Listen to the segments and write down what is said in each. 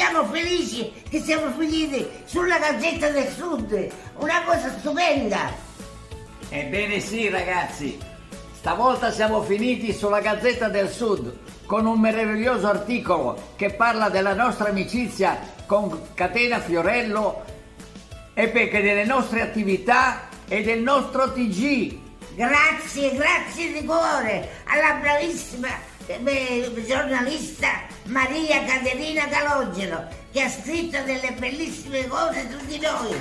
siamo felici che siamo finiti sulla Gazzetta del Sud, una cosa stupenda. Ebbene sì ragazzi, stavolta siamo finiti sulla Gazzetta del Sud con un meraviglioso articolo che parla della nostra amicizia con Catena Fiorello e perché delle nostre attività e del nostro TG. Grazie di cuore alla bravissima giornalista Maria Caterina Calogero, che ha scritto delle bellissime cose su di noi.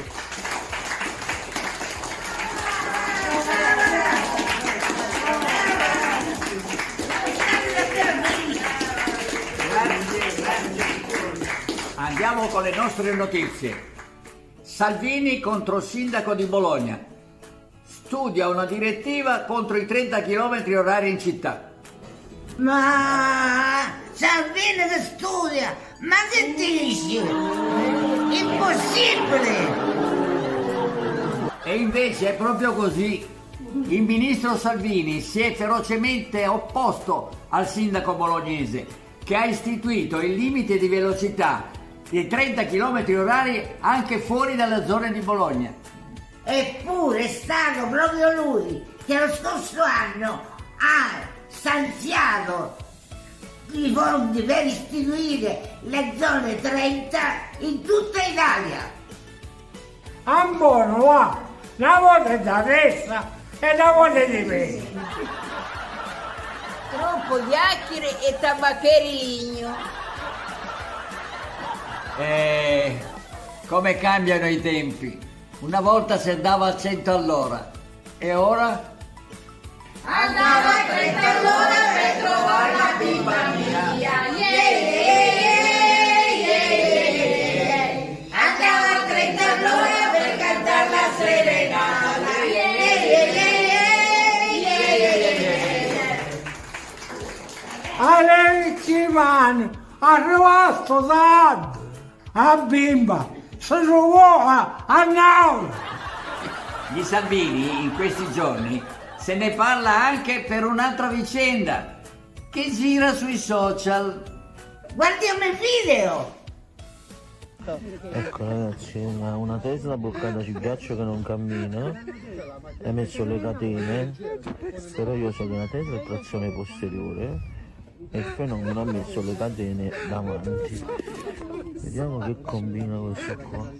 Andiamo con le nostre notizie. Salvini contro il sindaco di Bologna. Studia una direttiva contro i 30 km orari in città. Ma Salvini che studia? Ma che dici? Impossibile! E invece è proprio così. Il ministro Salvini si è ferocemente opposto al sindaco bolognese che ha istituito il limite di velocità di 30 km orari anche fuori dalle zone di Bologna. Eppure è stato proprio lui che lo scorso anno ha stanziato i fondi per istituire le zone 30 in tutta Italia. A buono, va! Una volta da destra e una volta di me. Troppo chiacchiere e tabaccherini. Come cambiano i tempi. Una volta si andava a 100 all'ora e ora? Andava a 30 all'ora per trovare la bimba mia. Andava a 30 all'ora per cantare la serenata. Aletti mani, arrivato tardi. A bimba, si trovò a Naura. Di Salvini in questi giorni se ne parla anche per un'altra vicenda che gira sui social. Guardiamo il video! Ecco ragazzi, una Tesla bloccata sul ghiaccio che non cammina, ha messo le catene, però io so che una Tesla è trazione posteriore e il fenomeno ha messo le catene davanti. Vediamo che combina questo qua,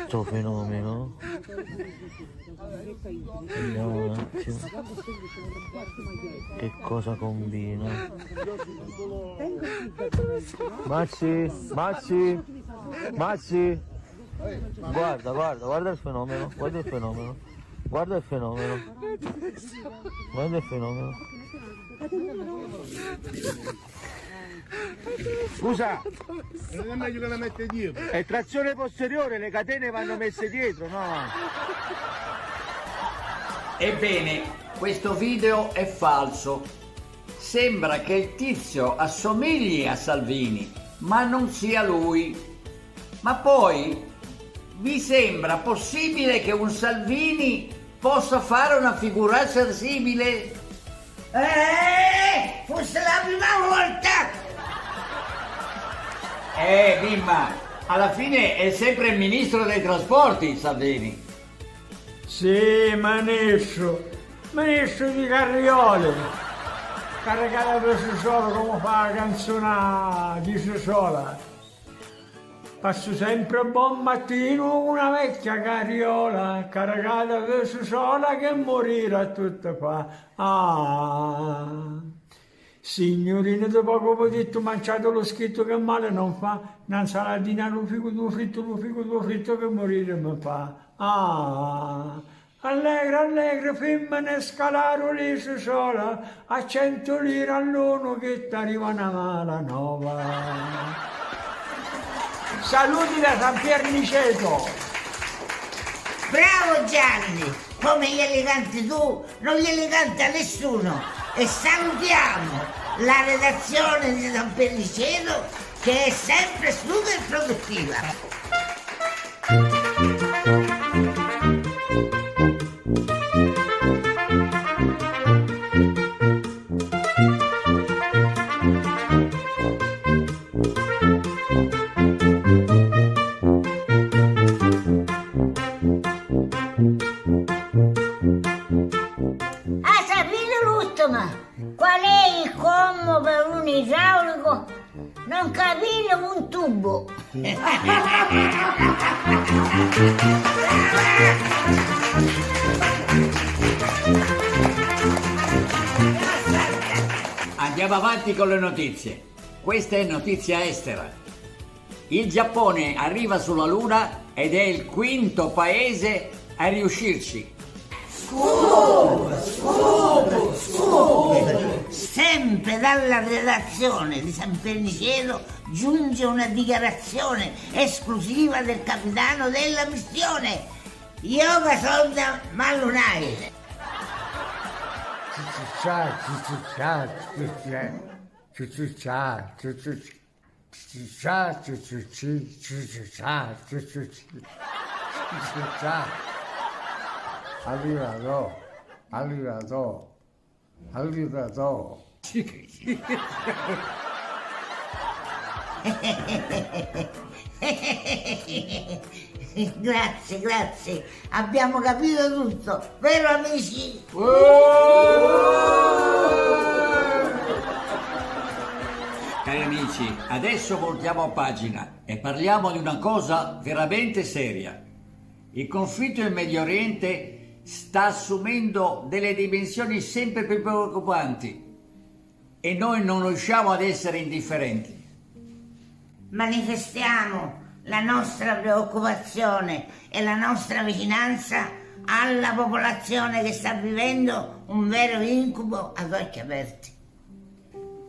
sto fenomeno. Vediamo un attimo che cosa combina. Mazzi, guarda il fenomeno, guarda il fenomeno. Scusa, non è meglio che la mette dietro. è trazione posteriore, le catene vanno messe dietro, no? Ebbene, questo video è falso. Sembra che il tizio assomigli a Salvini, ma non sia lui. Ma poi, vi sembra possibile che un Salvini possa fare una figuraccia simile? Fosse la prima volta! Bimba, alla fine è sempre il ministro dei trasporti, Salvini. Sì, ministro di Carriole, caricata per Sassola come fa la canzone di Sassola. Passo sempre buon mattino una vecchia carriola, caricata per Sassola che morire a tutta qua. Signorina, dopo poco potete mangiato lo scritto che male non fa, una salatina, lo figo tuo fritto che morire mi fa. Allegra, femmine scalaro lì su sola, a 100 lire all'uno che ti arriva una mala nova. Saluti da San Pierniceto. Bravo Gianni, come gli eleganti tu, non gli eleganti a nessuno. E salutiamo la redazione di San Pierniceto che è sempre super produttiva. incubo. Andiamo avanti con le notizie. Questa è notizia estera. Il Giappone arriva sulla Luna ed è il quinto paese a riuscirci. Sempre dalla redazione di San Perniceto giunge una dichiarazione esclusiva del capitano della missione, Yoga Sonda Malunai. Arrivato. Grazie, abbiamo capito tutto, vero amici? Cari amici, adesso voltiamo pagina e parliamo di una cosa veramente seria. Il conflitto in Medio Oriente sta assumendo delle dimensioni sempre più preoccupanti e noi non riusciamo ad essere indifferenti. Manifestiamo la nostra preoccupazione e la nostra vicinanza alla popolazione che sta vivendo un vero incubo ad occhi aperti.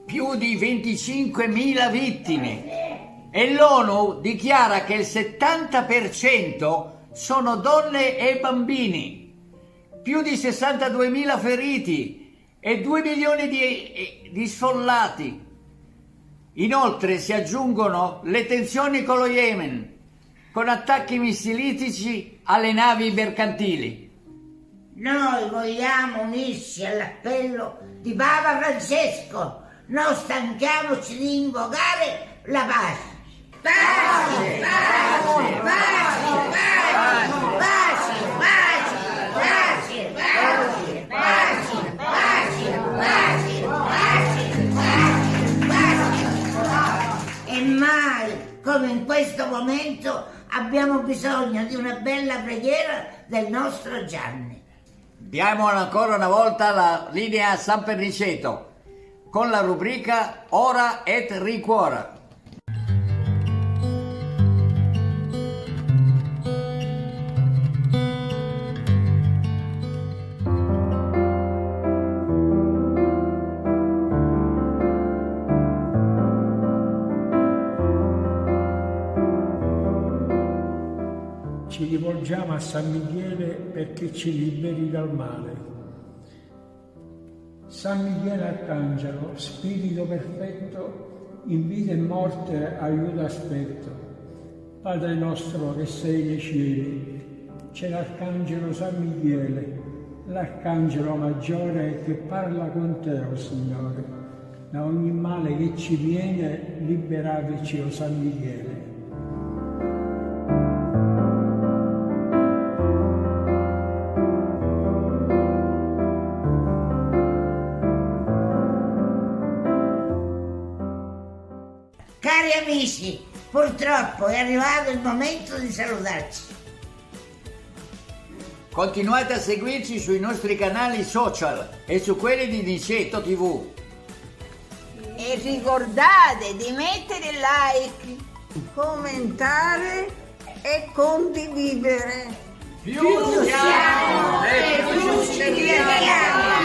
Più di 25.000 vittime e l'ONU dichiara che il 70% sono donne e bambini. Più di 62.000 feriti e 2 milioni di sfollati. Inoltre si aggiungono le tensioni con lo Yemen, con attacchi missilitici alle navi mercantili. Noi vogliamo unirci all'appello di Papa Francesco, non stanchiamoci di invocare la pace. Pace, pace, pace, pace, pace, pace, pace, pace, pace, pace, pace, pace, pace. E mai come in questo momento abbiamo bisogno di una bella preghiera del nostro Gianni. Diamo ancora una volta la linea a San Perniceto con la rubrica Ora et Ricuora. Ci rivolgiamo a San Michele perché ci liberi dal male. San Michele Arcangelo, spirito perfetto, in vita e morte aiuta aspetto. Padre nostro che sei nei cieli, c'è l'Arcangelo San Michele, l'Arcangelo maggiore che parla con te, o Signore. Da ogni male che ci viene, liberateci, o San Michele. Cari amici, purtroppo è arrivato il momento di salutarci. Continuate a seguirci sui nostri canali social e su quelli di Niceto TV. E ricordate di mettere like, commentare e condividere. Più siamo e più ci divertiamo!